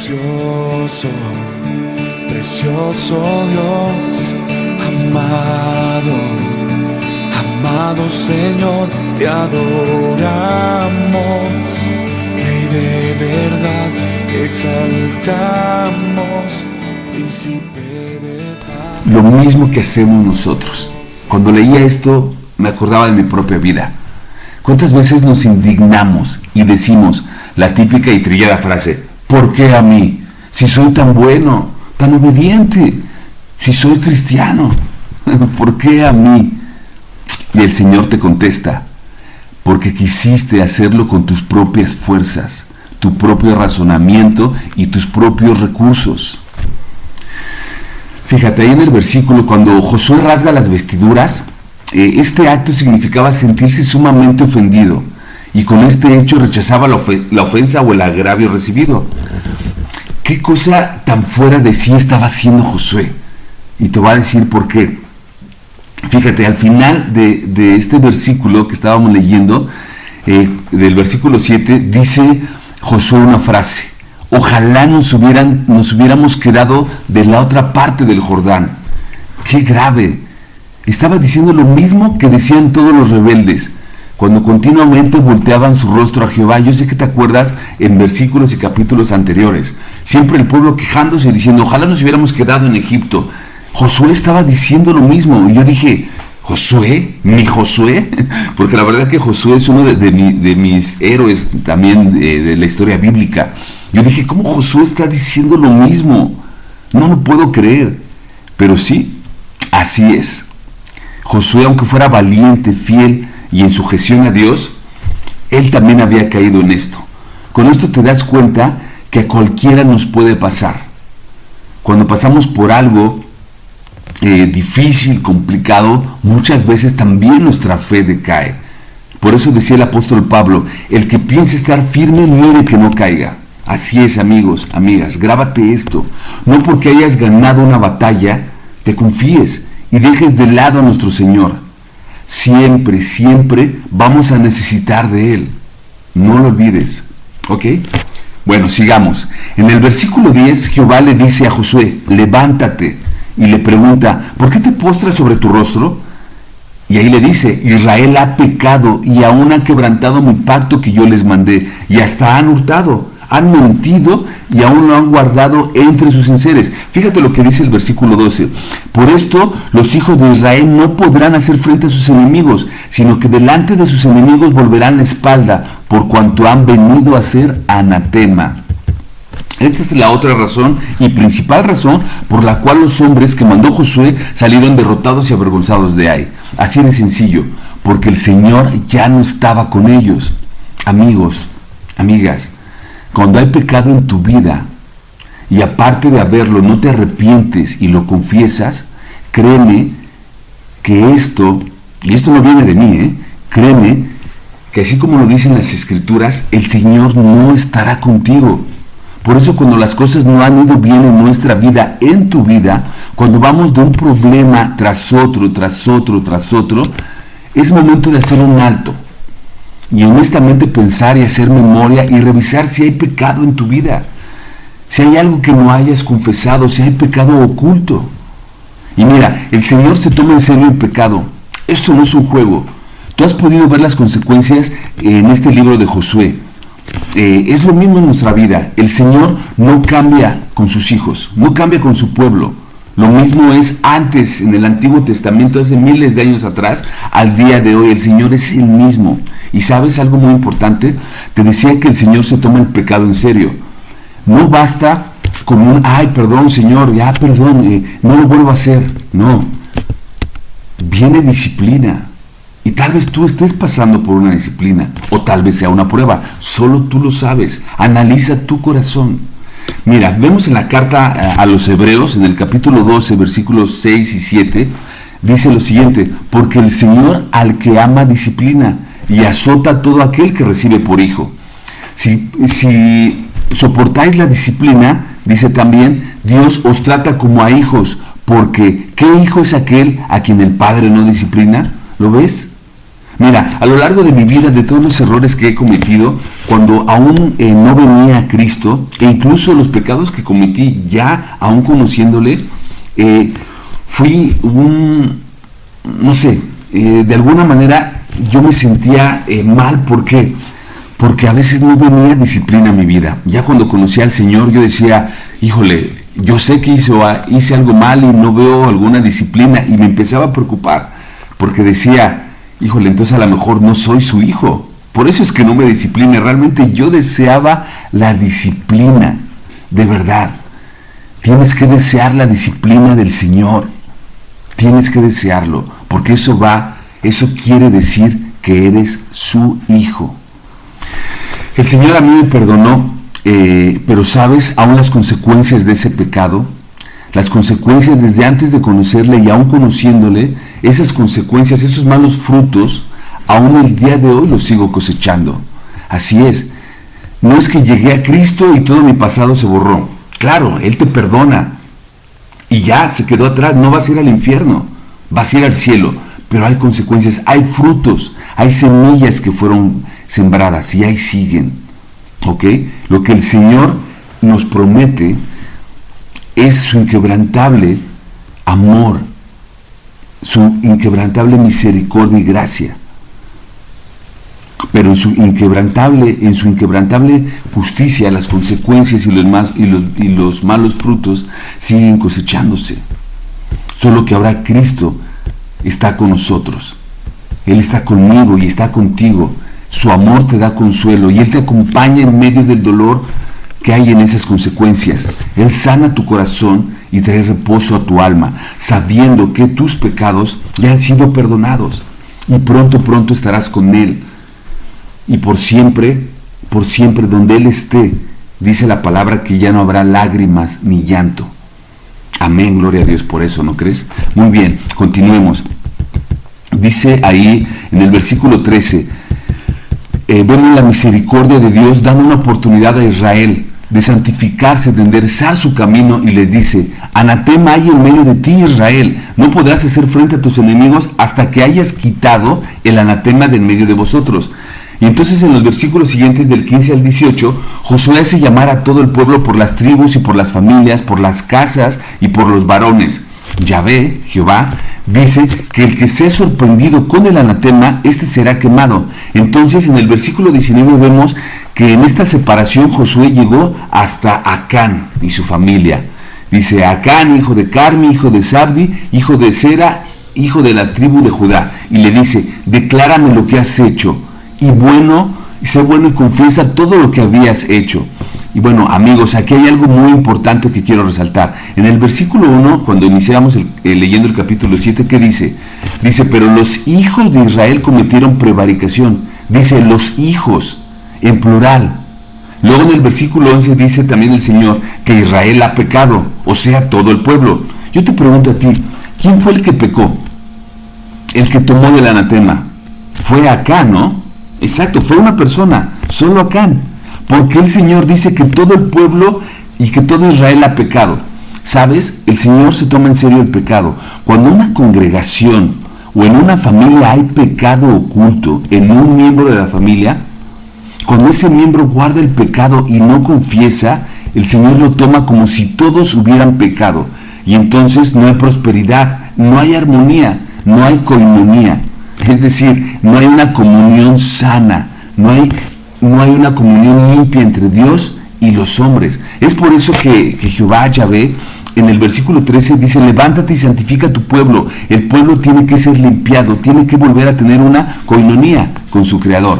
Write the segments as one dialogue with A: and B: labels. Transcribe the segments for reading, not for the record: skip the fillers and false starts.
A: Precioso, precioso Dios, amado, amado Señor, te adoramos y de verdad exaltamos, príncipe de paz.
B: Lo mismo que hacemos nosotros. Cuando leía esto me acordaba de mi propia vida. ¿Cuántas veces nos indignamos y decimos la típica y trillada frase: ¿por qué a mí? Si soy tan bueno, tan obediente, si soy cristiano, ¿por qué a mí? Y el Señor te contesta: porque quisiste hacerlo con tus propias fuerzas, tu propio razonamiento y tus propios recursos. Fíjate, ahí en el versículo, cuando Josué rasga las vestiduras, este acto significaba sentirse sumamente ofendido, y con este hecho rechazaba la ofensa o el agravio recibido. ¿Qué cosa tan fuera de sí estaba haciendo Josué? Y te voy a decir por qué. Fíjate, al final de este versículo que estábamos leyendo, del versículo 7, dice Josué una frase: ojalá nos hubiéramos quedado de la otra parte del Jordán. ¡Qué grave! Estaba diciendo lo mismo que decían todos los rebeldes cuando continuamente volteaban su rostro a Jehová. Yo sé que te acuerdas en versículos y capítulos anteriores, siempre el pueblo quejándose, diciendo: ojalá nos hubiéramos quedado en Egipto. Josué estaba diciendo lo mismo, y yo dije: ¿Josué? ¿Mi Josué? Porque la verdad que Josué es uno de mis héroes también de la historia bíblica. Yo dije: ¿cómo Josué está diciendo lo mismo? No lo puedo creer. Pero sí, así es. Josué, aunque fuera valiente, fiel y en sujeción a Dios, él también había caído en esto. Con esto te das cuenta que a cualquiera nos puede pasar. Cuando pasamos por algo difícil, complicado, muchas veces también nuestra fe decae. Por eso decía el apóstol Pablo: el que piense estar firme, mire que no caiga. Así es, amigos, amigas, grábate esto. No porque hayas ganado una batalla, te confíes y dejes de lado a nuestro Señor. Siempre, siempre vamos a necesitar de Él. No lo olvides. ¿Ok? Bueno, sigamos. En el versículo 10, Jehová le dice a Josué: levántate. Y le pregunta: ¿por qué te postras sobre tu rostro? Y ahí le dice: Israel ha pecado y aún ha quebrantado mi pacto que yo les mandé, y hasta han hurtado, han mentido y aún lo han guardado entre sus enseres. Fíjate lo que dice el versículo 12: por esto los hijos de Israel no podrán hacer frente a sus enemigos, sino que delante de sus enemigos volverán la espalda, por cuanto han venido a ser anatema. Esta es la otra razón y principal razón por la cual los hombres que mandó Josué salieron derrotados y avergonzados de Ai. Así de sencillo, porque el Señor ya no estaba con ellos. Amigos, amigas, cuando hay pecado en tu vida y aparte de haberlo no te arrepientes y lo confiesas, créeme que esto, y esto no viene de mí, créeme que así como lo dicen las Escrituras, el Señor no estará contigo. Por eso cuando las cosas no han ido bien en nuestra vida, en tu vida, cuando vamos de un problema tras otro, tras otro, tras otro, es momento de hacer un alto y honestamente pensar y hacer memoria y revisar si hay pecado en tu vida, si hay algo que no hayas confesado, si hay pecado oculto. Y mira, el Señor se toma en serio el pecado. Esto no es un juego. Tú has podido ver las consecuencias en este libro de Josué. Es lo mismo en nuestra vida. El Señor no cambia con sus hijos, no cambia con su pueblo. Lo mismo es antes, en el Antiguo Testamento, hace miles de años atrás, al día de hoy. El Señor es el mismo. Y ¿sabes algo muy importante? Te decía que el Señor se toma el pecado en serio. No basta con un: ay, perdón, Señor, ya, perdón, no lo vuelvo a hacer. No. Viene disciplina. Y tal vez tú estés pasando por una disciplina, o tal vez sea una prueba. Solo tú lo sabes. Analiza tu corazón. Mira, vemos en la carta a los Hebreos, en el capítulo 12, versículos 6 y 7, dice lo siguiente: porque el Señor al que ama disciplina y azota a todo aquel que recibe por hijo. Si soportáis la disciplina, dice también, Dios os trata como a hijos, porque ¿qué hijo es aquel a quien el Padre no disciplina? ¿Lo ves? Mira, a lo largo de mi vida, de todos los errores que he cometido, cuando aún no venía a Cristo, e incluso los pecados que cometí ya aún conociéndole, fui no sé, de alguna manera yo me sentía mal. ¿Por qué? Porque a veces no venía disciplina a mi vida. Ya cuando conocí al Señor yo decía, híjole, yo sé que hice algo mal y no veo alguna disciplina, y me empezaba a preocupar, porque decía, híjole, entonces a lo mejor no soy su hijo. Por eso es que no me disciplina. Realmente yo deseaba la disciplina, de verdad. Tienes que desear la disciplina del Señor. Tienes que desearlo, porque eso quiere decir que eres su hijo. El Señor a mí me perdonó, pero sabes, aún las consecuencias de ese pecado, las consecuencias desde antes de conocerle y aún conociéndole, esas consecuencias, esos malos frutos, aún el día de hoy los sigo cosechando. Así es, no es que llegué a Cristo y todo mi pasado se borró. Claro, Él te perdona y ya se quedó atrás, no vas a ir al infierno, vas a ir al cielo, pero hay consecuencias, hay frutos, hay semillas que fueron sembradas y ahí siguen, ¿ok? Lo que el Señor nos promete es su inquebrantable amor, su inquebrantable misericordia y gracia, pero en su inquebrantable justicia, las consecuencias y los malos frutos siguen cosechándose. Solo que ahora Cristo está con nosotros, Él está conmigo y está contigo. Su amor te da consuelo y Él te acompaña en medio del dolor que hay en esas consecuencias. Él sana tu corazón y trae reposo a tu alma, sabiendo que tus pecados ya han sido perdonados y pronto estarás con Él. Y por siempre donde Él esté, dice la palabra que ya no habrá lágrimas ni llanto. Amén, gloria a Dios por eso, ¿no crees? Muy bien, continuemos. Dice ahí en el versículo 13, vemos la misericordia de Dios dando una oportunidad a Israel de santificarse, de enderezar su camino, y les dice, anatema hay en medio de ti, Israel, no podrás hacer frente a tus enemigos hasta que hayas quitado el anatema de en medio de vosotros. Y entonces en los versículos siguientes del 15 al 18, Josué hace llamar a todo el pueblo por las tribus y por las familias, por las casas y por los varones. Yahvé, Jehová, dice que el que sea sorprendido con el anatema, este será quemado. Entonces en el versículo 19 vemos que en esta separación Josué llegó hasta Acán y su familia. Dice, Acán, hijo de Carmi, hijo de Sabdi, hijo de Sera, hijo de la tribu de Judá. Y le dice, declárame lo que has hecho, y sé bueno y confiesa todo lo que habías hecho. Y bueno, amigos, aquí hay algo muy importante que quiero resaltar. En el versículo 1, cuando iniciamos leyendo el capítulo 7, ¿qué dice? Dice, pero los hijos de Israel cometieron prevaricación. Dice, los hijos, en plural. Luego en el versículo 11 dice también el Señor que Israel ha pecado, o sea, todo el pueblo. Yo te pregunto a ti, ¿quién fue el que pecó? El que tomó del anatema. Fue Acán, ¿no? Exacto, fue una persona, solo Acán. Porque el Señor dice que todo el pueblo y que todo Israel ha pecado. ¿Sabes? El Señor se toma en serio el pecado. Cuando en una congregación o en una familia hay pecado oculto en un miembro de la familia, cuando ese miembro guarda el pecado y no confiesa, el Señor lo toma como si todos hubieran pecado. Y entonces no hay prosperidad, no hay armonía, no hay coinonía. Es decir, no hay una comunión sana, no hay una comunión limpia entre Dios y los hombres. Es por eso que Jehová, Yahvé, en el versículo 13 dice, levántate y santifica a tu pueblo. El pueblo tiene que ser limpiado, tiene que volver a tener una coinonía con su Creador.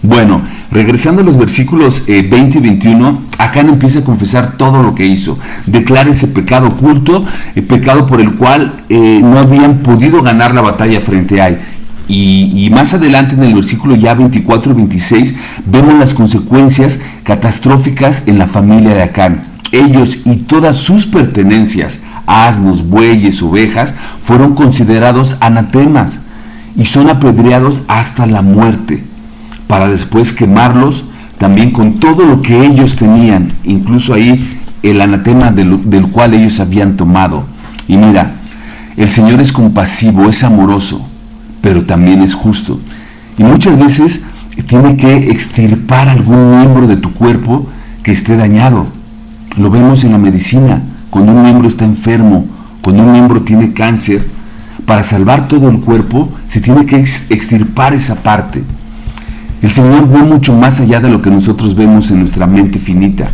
B: Bueno, regresando a los versículos 20 y 21, Acán empieza a confesar todo lo que hizo. Declara ese pecado oculto, el pecado por el cual no habían podido ganar la batalla frente a él. Y más adelante en el versículo ya 24 y 26 vemos las consecuencias catastróficas en la familia de Acán. Ellos y todas sus pertenencias, asnos, bueyes, ovejas, fueron considerados anatemas y son apedreados hasta la muerte, para después quemarlos también con todo lo que ellos tenían, incluso ahí el anatema del cual ellos habían tomado. Y mira, el Señor es compasivo, es amoroso, pero también es justo. Y muchas veces tiene que extirpar algún miembro de tu cuerpo que esté dañado. Lo vemos en la medicina, cuando un miembro está enfermo, cuando un miembro tiene cáncer, para salvar todo el cuerpo se tiene que extirpar esa parte. El Señor ve mucho más allá de lo que nosotros vemos en nuestra mente finita.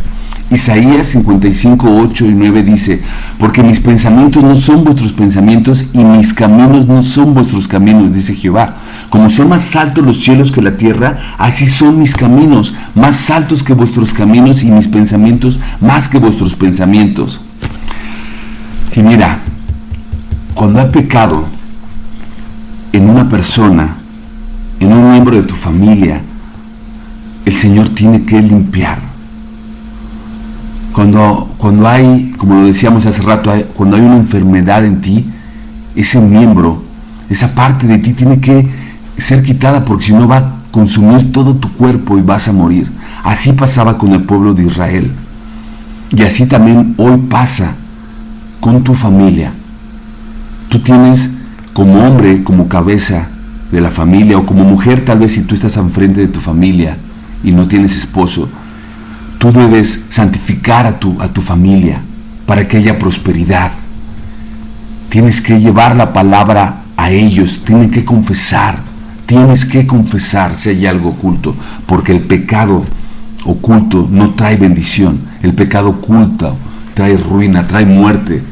B: Isaías 55, 8 y 9 dice: porque mis pensamientos no son vuestros pensamientos y mis caminos no son vuestros caminos, dice Jehová. Como son más altos los cielos que la tierra, así son mis caminos, más altos que vuestros caminos, y mis pensamientos más que vuestros pensamientos. Y mira, cuando hay pecado en una persona, en un miembro de tu familia, el Señor tiene que limpiar. Cuando hay, como lo decíamos hace rato, cuando hay una enfermedad en ti, ese miembro, esa parte de ti tiene que ser quitada, porque si no va a consumir todo tu cuerpo y vas a morir. Así pasaba con el pueblo de Israel. Y así también hoy pasa con tu familia. Tú tienes como hombre, como cabeza de la familia, o como mujer, tal vez si tú estás enfrente de tu familia y no tienes esposo, tú debes santificar a tu familia para que haya prosperidad. Tienes que llevar la palabra a ellos, tienes que confesar si hay algo oculto, porque el pecado oculto no trae bendición. El pecado oculto trae ruina, trae muerte,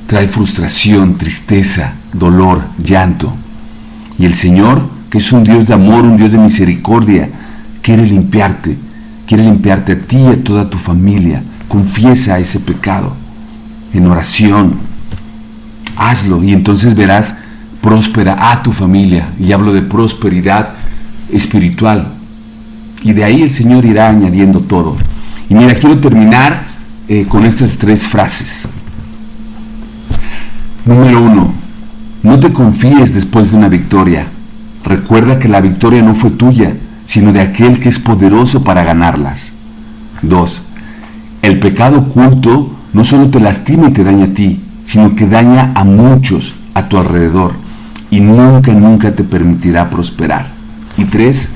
B: trae frustración, tristeza, dolor, llanto. Y el Señor, que es un Dios de amor, un Dios de misericordia, quiere limpiarte a ti y a toda tu familia. Confiesa ese pecado en oración, hazlo, y entonces verás próspera a tu familia. Y hablo de prosperidad espiritual, y de ahí el Señor irá añadiendo todo. Y mira, quiero terminar con estas 3 frases. Número 1, no te confíes después de una victoria. Recuerda que la victoria no fue tuya, sino de aquel que es poderoso para ganarlas. 2, el pecado oculto no solo te lastima y te daña a ti, sino que daña a muchos a tu alrededor, y nunca te permitirá prosperar. Y 3,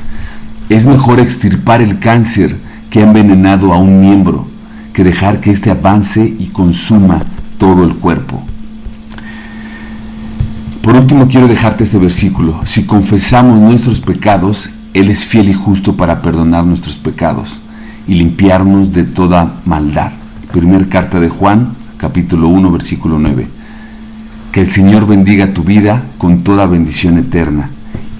B: es mejor extirpar el cáncer que ha envenenado a un miembro, que dejar que éste avance y consuma todo el cuerpo. Por último, quiero dejarte este versículo: si confesamos nuestros pecados, Él es fiel y justo para perdonar nuestros pecados y limpiarnos de toda maldad. Primera carta de Juan, capítulo 1, versículo 9. Que el Señor bendiga tu vida con toda bendición eterna,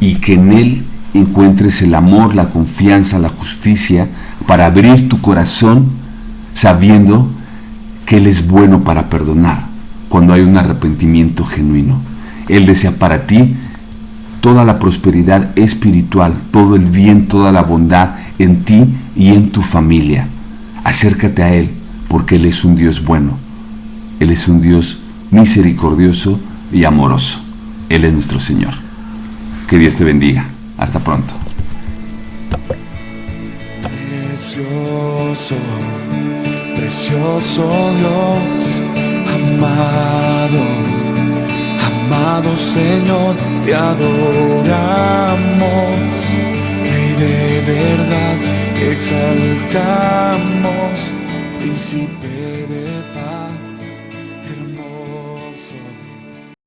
B: y que en Él encuentres el amor, la confianza, la justicia, para abrir tu corazón sabiendo que Él es bueno para perdonar cuando hay un arrepentimiento genuino. Él desea para ti toda la prosperidad espiritual, todo el bien, toda la bondad en ti y en tu familia. Acércate a Él, porque Él es un Dios bueno. Él es un Dios misericordioso y amoroso. Él es nuestro Señor. Que Dios te bendiga. Hasta pronto.
A: Precioso, precioso Dios, amado, amado Señor, te adoramos, Rey de verdad, exaltamos, Príncipe